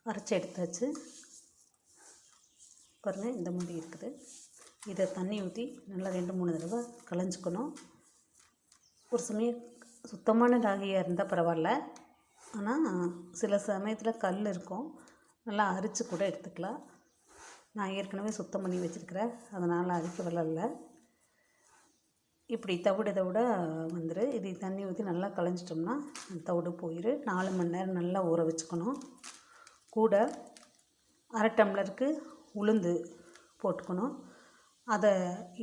அரைச்சி எடுத்தாச்சு பாருங்கள். இந்த மாதிரி இருக்குது. இதை தண்ணி ஊற்றி நல்லா 2-3 தடவை களைஞ்சிக்கணும். ஒரு சமயம் சுத்தமான ராகியாக இருந்தால் பரவாயில்ல, ஆனால் சில சமயத்தில் கல் இருக்கும், நல்லா அரித்து கூட எடுத்துக்கலாம். நான் ஏற்கனவே சுத்தம் பண்ணி வச்சுருக்கிறேன், அதனால் அரிக்க வரல. இப்படி தவிட வந்துரு. இது தண்ணி ஊற்றி நல்லா களைஞ்சிட்டோம்னா தவிடு போயிடு. 4 மணி நேரம் நல்லா ஊற வச்சுக்கணும். கூட அரை டம்ளருக்கு உளுந்து போட்டுக்கணும். அதை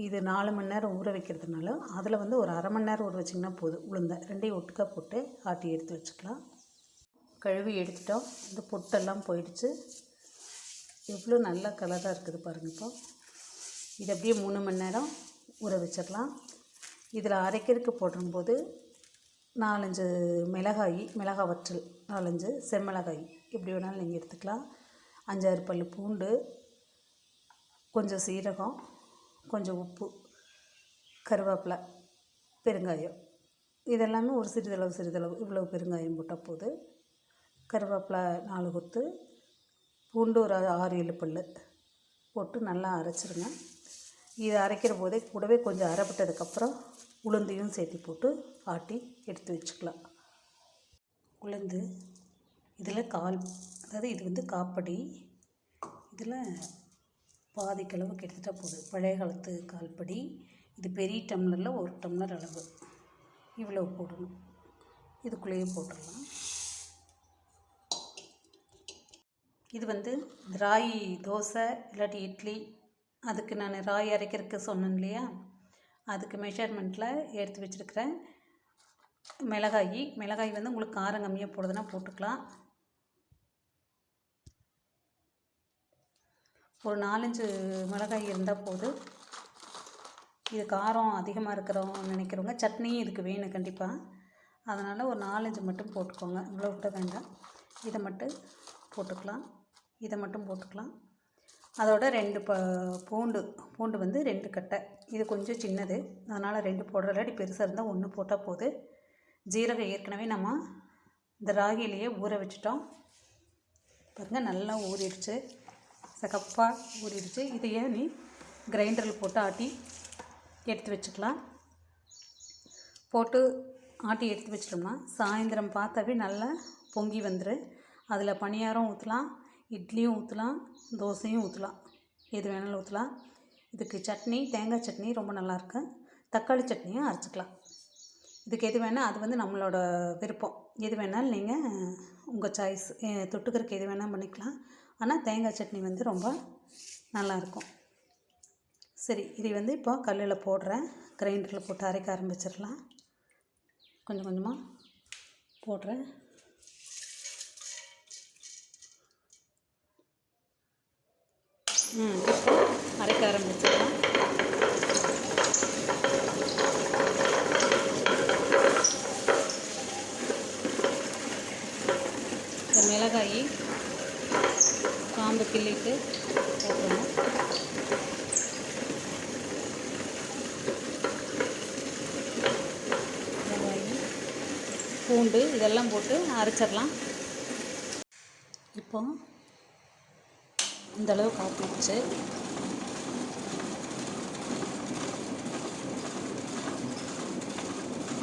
இது 4 மணி நேரம் ஊற வைக்கிறதுனால அதில் வந்து ஒரு அரை மணி நேரம் ஊற வச்சிங்கன்னா போதும். உளுந்தை ரெண்டையும் ஒட்டுக்கா போட்டு ஆட்டி எடுத்து வச்சுக்கலாம். கழுவி எடுத்துட்டோம். இந்த பொட்டெல்லாம் போயிடுச்சு. எவ்வளோ நல்ல கலராக இருக்குது பாருங்கள். இப்போ இது அப்படியே 3 மணி நேரம் ஊற வச்சிடலாம். இதில் அரைக்கிறதுக்கு போடும்போது 4-5 மிளகாய் வற்றல், 4-5 செம்மிளகாய் எப்படி வேணாலும் நீங்கள் எடுத்துக்கலாம். 5-6 பல் பூண்டு, கொஞ்சம் சீரகம், கொஞ்சம் உப்பு, கருவேப்பிலை, பெருங்காயம். இதெல்லாமே ஒரு சிறிதளவு இவ்வளோ பெருங்காயம் போட்டால் போது. கருவேப்பிலை 4 கொத்து, பூண்டு ஒரு 6-7 பல் போட்டு நல்லா அரைச்சிருங்க. இதை அரைக்கிற போதே கூடவே கொஞ்சம் அரைப்பட்டதுக்கப்புறம் உளுந்தையும் சேர்த்து போட்டு ஆட்டி எடுத்து வச்சுக்கலாம். உளுந்து இதில் அதாவது இது வந்து காப்படி, இதில் பாதி கிழவுக்கு எடுத்துட்டால் போதும். பழைய காலத்து கால்படி. இது பெரிய டம்ளரில் 1 டம்ளர் அளவு இவ்வளோ போடணும். இதுக்குள்ளேயே போட்டுடலாம். இது வந்து ராகி தோசை இல்லாட்டி இட்லி, அதுக்கு நான் ராகி அரைக்கிறதுக்கு சொன்னேன் இல்லையா, அதுக்கு மெஷர்மெண்ட்டில் எடுத்து வச்சுருக்கிறேன். மிளகாய் வந்து உங்களுக்கு காரம் கம்மியாக போடுறதுனா போட்டுக்கலாம். ஒரு 4-5 மிளகாய் இருந்தால் போதும். இது காரம் அதிகமாக இருக்கிறவங்க நினைக்கிறவங்க சட்னியும் இதுக்கு வேணும் கண்டிப்பாக. அதனால் ஒரு 4-5 மட்டும் போட்டுக்கோங்க, இவ்வளோ கூட வேண்டாம். இதை மட்டும் போட்டுக்கலாம். அதோட 2 பூண்டு வந்து 2 கட்டை. இது கொஞ்சம் சின்னது, அதனால் 2 போடுறதாடி. பெருசாக இருந்தால் 1 போட்டால் போதும். ஜீரகம் ஏற்கனவே நம்ம இந்த ராகிலேயே ஊற வச்சுட்டோம் பாருங்கள். நல்லா ஊறிடுச்சு, சகப்பாக ஊறிடுச்சு. இதையே நீ கிரைண்டரில் போட்டு ஆட்டி எடுத்து வச்சுக்கலாம். போட்டு ஆட்டி எடுத்து வச்சிட்டோம்னா சாயந்தரம் பார்த்தாவே நல்லா பொங்கி வந்துடும். அதில் பணியாரம் ஊற்றலாம், இட்லியும் ஊற்றலாம், தோசையும் ஊற்றலாம், எது வேணாலும் ஊற்றலாம். இதுக்கு சட்னி, தேங்காய் சட்னி ரொம்ப நல்லாயிருக்கு. தக்காளி சட்னியும் அரைச்சிக்கலாம். இதுக்கு எது வேணால் அது வந்து நம்மளோட விருப்பம். எது வேணாலும் நீங்கள் உங்கள் சாய்ஸ், தொட்டுக்கிறதுக்கு எது வேணால் பண்ணிக்கலாம். ஆனால் தேங்காய் சட்னி வந்து ரொம்ப நல்லாயிருக்கும். சரி, இதை வந்து இப்போ கல்லில் போடுறேன். கிரைண்டரில் போட்டு அரைக்க ஆரம்பிச்சிடலாம். கொஞ்சம் கொஞ்சமாக போடுறேன். இப்போ அரைக்க ஆரம்பிச்சிடலாம். இந்த மிளகாய் காம்பு கிள்ளிட்டு போட்டுருணும். மிளகாய், பூண்டு இதெல்லாம் போட்டு அரைச்சிடலாம். இப்போ இந்தளவு காப்பிடுச்சு.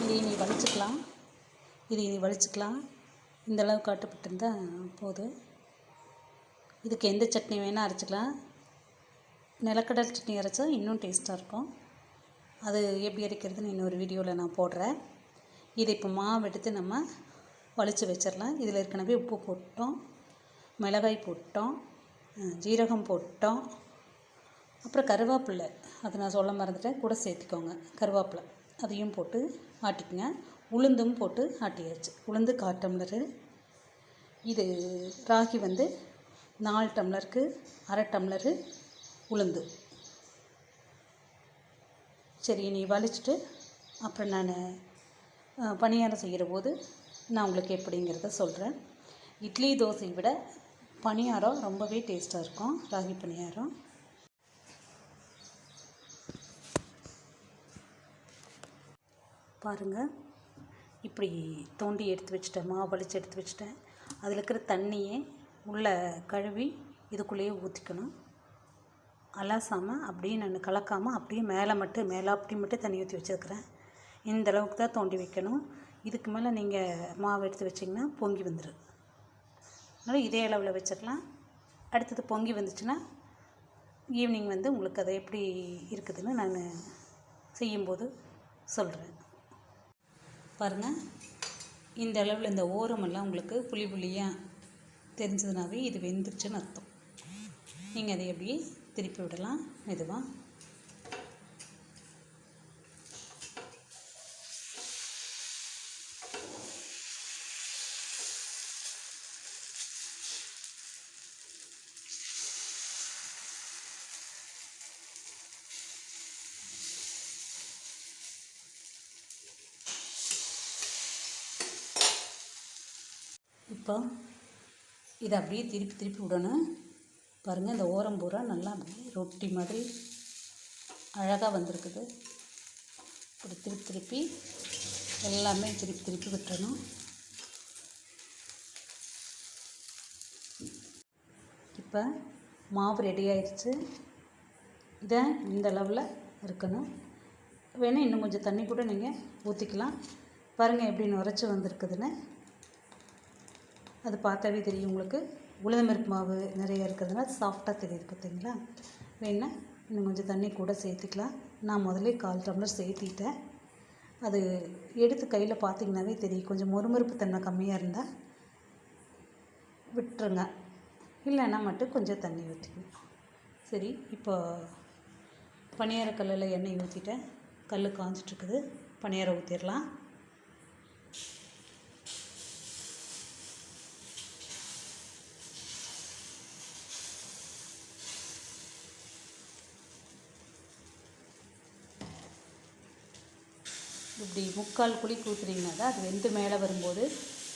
இதை நீ வலிச்சுக்கலாம். இந்தளவு காட்டப்பட்டிருந்தால் போதும். இதுக்கு எந்த சட்னி வேணால் அரைச்சிக்கலாம். நிலக்கடலை சட்னி அரைச்சா இன்னும் டேஸ்ட்டாக இருக்கும். அது எப்படி அரைக்கிறதுன்னு இன்னொரு வீடியோவில் நான் போடுறேன். இதை இப்போ மாவு எடுத்து நம்ம வலிச்சு வச்சிடலாம். இதில் ஏற்கனவே உப்பு போட்டோம், மிளகாய் போட்டோம், ஜீரகம் போட்டோம், அப்புறம் கருவேப்பிலை, அதை நான் சொல்ல மறந்துட்டேன், கூட சேர்த்துக்கோங்க. கருவேப்பிலை அதையும் போட்டு ஆட்டிக்குங்க. உளுந்தும் போட்டு ஆட்டியாச்சு. உளுந்து 1/4 டம்ளரு. இது ராகி வந்து 4 டம்ளருக்கு அரை டம்ளரு உளுந்து. சரி, நீ வலிச்சுட்டு அப்புறம் நான் பணியாரம் செய்கிற போது நான் உங்களுக்கு எப்படிங்கிறத சொல்கிறேன். இட்லி தோசையை விட பணியாரம் ரொம்பவே டேஸ்ட்டாக இருக்கும், ராகி பணியாரம். பாருங்கள், இப்படி தோண்டி எடுத்து வச்சுட்டேன், மாவு வலிச்சு எடுத்து வச்சுட்டேன். அதில் இருக்கிற தண்ணியே உள்ளே கழுவி இதுக்குள்ளேயே ஊற்றிக்கணும். அலசாமல் அப்படியே நான் கலக்காமல் அப்படியே மேலே அப்படி மட்டும் தண்ணி ஊற்றி வச்சுருக்கிறேன். இந்த அளவுக்கு தான் தோண்டி வைக்கணும். இதுக்கு மேலே நீங்கள் மாவு எடுத்து வச்சிங்கன்னா பொங்கி வந்துடும். அதனால் இதே அளவில் வச்சிடலாம். அடுத்தது பொங்கி வந்துச்சுன்னா ஈவினிங் உங்களுக்கு அதை எப்படி இருக்குதுன்னு நான் செய்யும்போது சொல்கிறேன். பாருங்கள், இந்த அளவில் இந்த ஓரமெல்லாம் உங்களுக்கு புளியாக தெரிஞ்சதுனாவே இது வெந்துருச்சுன்னு அர்த்தம். நீங்கள் அதை எப்படி திருப்பி விடலாம் மெதுவாக. இப்போ இதை அப்படியே திருப்பி விடணும். பாருங்கள், இந்த ஓரம் பூரா நல்லா அப்படியே ரொட்டி மாதிரி அழகாக வந்திருக்குது. இப்படி திருப்பி எல்லாமே திருப்பி விட்டுறணும். இப்போ மாவு ரெடி ஆயிடுச்சு. இதை இந்த அளவில் இருக்கணும். வேணால் இன்னும் கொஞ்சம் தண்ணி கூட நீங்கள் ஊற்றிக்கலாம். பாருங்கள் எப்படி நுரைச்சி வந்திருக்குதுன்னு. அது பார்த்தாவே தெரியும் உங்களுக்கு. உளுந்தம்பருப்பு மாவு நிறைய இருக்கிறதுனால சாஃப்டாக தெரியுது பார்த்தீங்களா. வேணால் இன்னும் கொஞ்சம் தண்ணி கூட சேர்த்துக்கலாம். நான் முதல்ல 1/4 டம்ளர் சேர்த்திட்டேன். அது எடுத்து கையில் பார்த்திங்கனாவே தெரியும். கொஞ்சம் மொறுமொறுப்பு தன்மை கம்மியாக இருந்தால் விட்டுருங்க, இல்லைன்னா மட்டும் கொஞ்சம் தண்ணி ஊற்றிக்கணும். சரி, இப்போ பணியார கல்லில் எண்ணெய் ஊற்றிட்டேன். கல் காஞ்சிட்ருக்குது. பணியாரம் ஊற்றிடலாம். இப்படி 3/4 குழி ஊற்றுனீங்கன்னா தான் அது வெந்து மேலே வரும்போது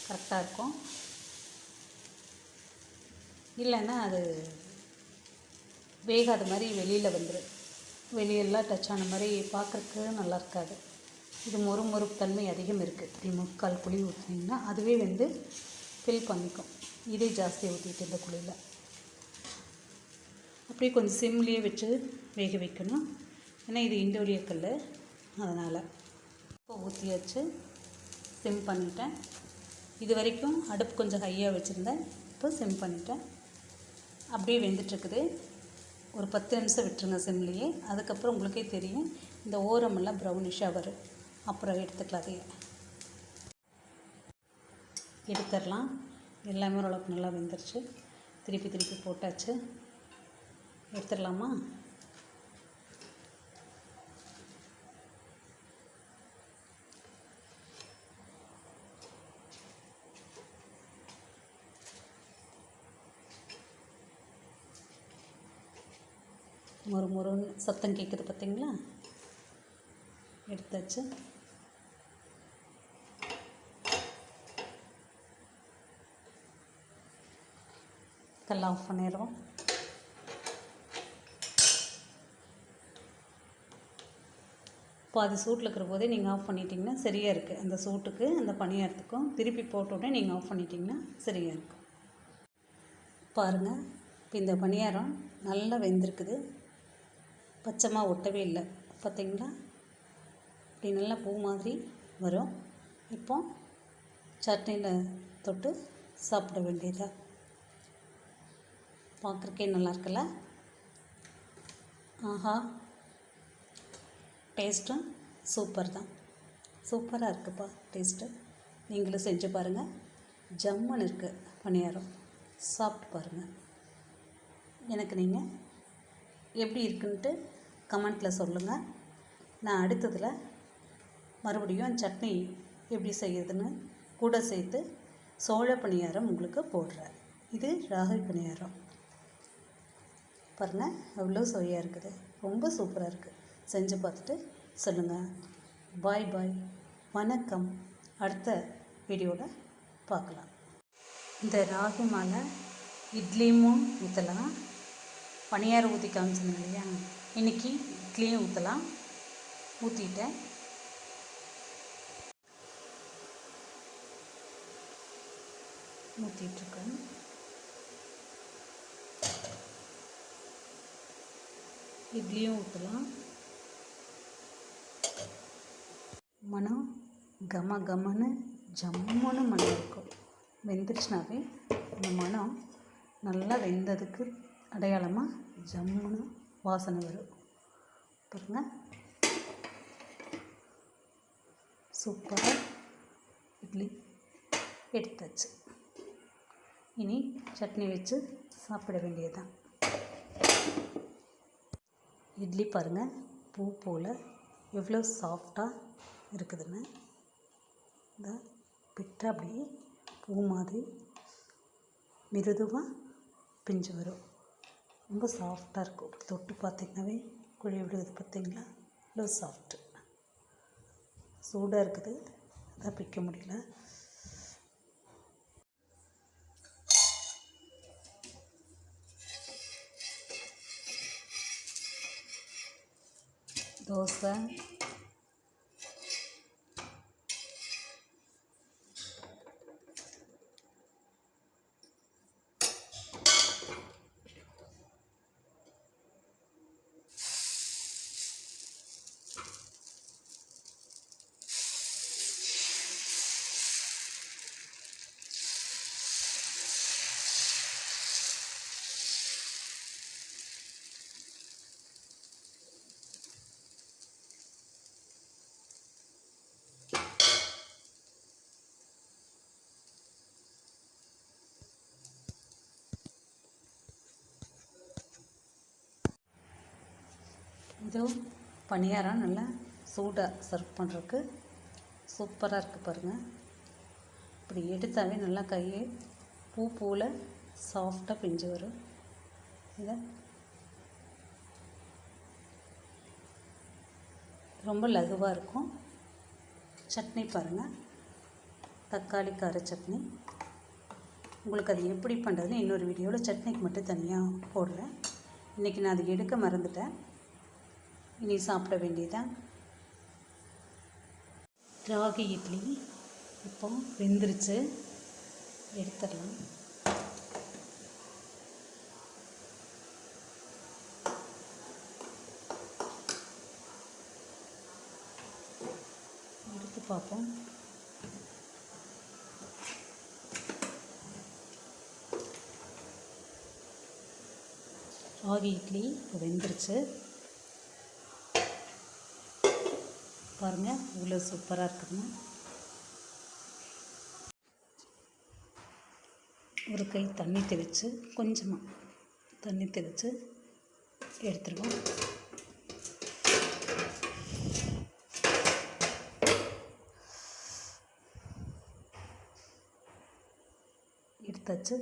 கரெக்டாக இருக்கும். இல்லைன்னா அது வேகாத மாதிரி வெளியில் வந்துடும். வெளியெல்லாம் டச் ஆன மாதிரி பார்க்குறக்கு நல்லா இருக்காது. இது மொறுப்பு தன்மை அதிகம் இருக்குது. இப்படி 3/4 குழி ஊற்றினீங்கன்னா அதுவே ஃபில் பண்ணிக்கும். இதே ஜாஸ்தியாக ஊற்றிட்டு இந்த குழியில் அப்படியே கொஞ்சம் சிம்லேயே வச்சு வேக வைக்கணும். ஏன்னா இது இண்டோலிய கல், அதனால். இப்போ ஊற்றியாச்சு, சிம் பண்ணிட்டேன். இது வரைக்கும் அடுப்பு கொஞ்சம் ஹையாக வச்சுருந்தேன். இப்போ சிம் பண்ணிட்டேன். அப்படியே வெந்துட்டுருக்குது. ஒரு 10 நிமிஷம் விட்டுருங்க சிம்லேயே. அதுக்கப்புறம் உங்களுக்கே தெரியும் இந்த ஓரமெல்லாம் ப்ரௌனிஷாக வரும். அப்புறம் எடுத்துக்கலாம். அதையே எடுத்துடலாம். எல்லாமே ஓரளவுக்கு நல்லா வெந்துருச்சு. திருப்பி போட்டாச்சு. எடுத்துடலாமா? மொறுன்னு சத்தம் கேட்குது பார்த்தீங்களா? எடுத்தாச்சு. கல் ஆஃப் பண்ணிடுவோம். பாதி சூட்டில் இருக்கிற போதே நீங்கள் ஆஃப் பண்ணிட்டீங்கன்னா சரியாக இருக்குது. அந்த சூட்டுக்கு அந்த பணியாரத்துக்கும் திருப்பி போட்டோடனே நீங்கள் ஆஃப் பண்ணிட்டீங்கன்னா சரியாக இருக்கும். பாருங்கள், இப்போ இந்த பணியாரம் நல்லா வெந்திருக்குது. பச்சைமாக ஒட்டவே இல்லை பார்த்தீங்களா? இப்படி நல்லா பூ மாதிரி வரும். இப்போ சட்னியில் தொட்டு சாப்பிட வேண்டியதா. பார்க்குறக்கே நல்லா இருக்குல்ல? ஆஹா, டேஸ்ட்டும் சூப்பர் தான். சூப்பராக இருக்குப்பா டேஸ்ட்டு. நீங்களும் செஞ்சு பாருங்கள். ஜம்முன்னு இருக்குது பணியாரம். சாப்பிட்டு பாருங்கள். எனக்கு நீங்கள் எப்படி இருக்குன்ட்டு கமெண்ட்டில் சொல்லுங்கள். நான் அடுத்ததில் மறுபடியும் சட்னி எப்படி செய்யுதுன்னு கூட சேர்த்து சோள பணியாரம் உங்களுக்கு போடுறேன். இது ராகி பணியாரம். பாருங்கள், அவ்வளோ சுவையாக இருக்குது. ரொம்ப சூப்பராக இருக்குது. செஞ்சு பார்த்துட்டு சொல்லுங்கள். பாய். வணக்கம். அடுத்த வீடியோவில் பார்க்கலாம். இந்த ராகி மாலை இட்லியும் ஊற்றலாம். பணியாரம் ஊற்றி காமிச்சிருந்தேன் இல்லையா, இன்றைக்கி இட்லியும் ஊற்றலாம். ஊற்றிட்டேன். ஊற்றிட்டுருக்கேன். இட்லியும் ஊற்றலாம். மனம் கம கமன்னு ஜம்முன்னு மனம் இருக்கும். வெந்துருச்சுனாவே இந்த மனம் நல்லா வெந்ததுக்கு அடையாளமாக ஜம்முன்னு வாசனை வரும். பாருங்க, சூப்பராக இட்லி எடுத்தாச்சு. இனி சட்னி வச்சு சாப்பிட வேண்டியதுதான். இட்லி பாருங்கள், பூ போல் எவ்வளோ சாஃப்டாக இருக்குதுன்னு. இந்த பிட்டை அப்படியே பூ மாதிரி மிருதுவாக பிஞ்சு வரும். ரொம்ப சாஃப்டாக இருக்கும். தொட்டு பார்த்திங்கனாவே குழி விடுவது பார்த்திங்களா, இவ்வளோ சாஃப்ட்டு. சூடாக இருக்குது, அதான் பிக்க முடியல. தோசை, இதுவும் பணியாரம் நல்லா சூடாக சர்வ் பண்ணுறதுக்கு சூப்பராக இருக்குது பாருங்கள். இப்படி எடுத்தாவே நல்லா கையே பூ போல் சாஃப்டாக பிஞ்சு வரும். இதை ரொம்ப லகுவாக இருக்கும். சட்னி பாருங்கள், தக்காளி கார சட்னி. உங்களுக்கு அது எப்படி பண்ணுறதுன்னு இன்னொரு வீடியோவில் சட்னிக்கு மட்டும் தனியாக போடுறேன். இன்றைக்கி நான் அதை எடுக்க மறந்துட்டேன். இனி சாப்பிட வேண்டியதான். ராகி இட்லி இப்போ வெந்துருச்சு, எடுத்துடலாம். எடுத்து பார்ப்போம். ராகி இட்லி இப்போ வெந்துருச்சு பாருங்கள், இவ்வளோ சூப்பராக இருக்குதுங்க. ஒரு கை தண்ணி தெளித்து, கொஞ்சமாக தண்ணி தெளித்து எடுத்துருவோம். எடுத்தாச்சு.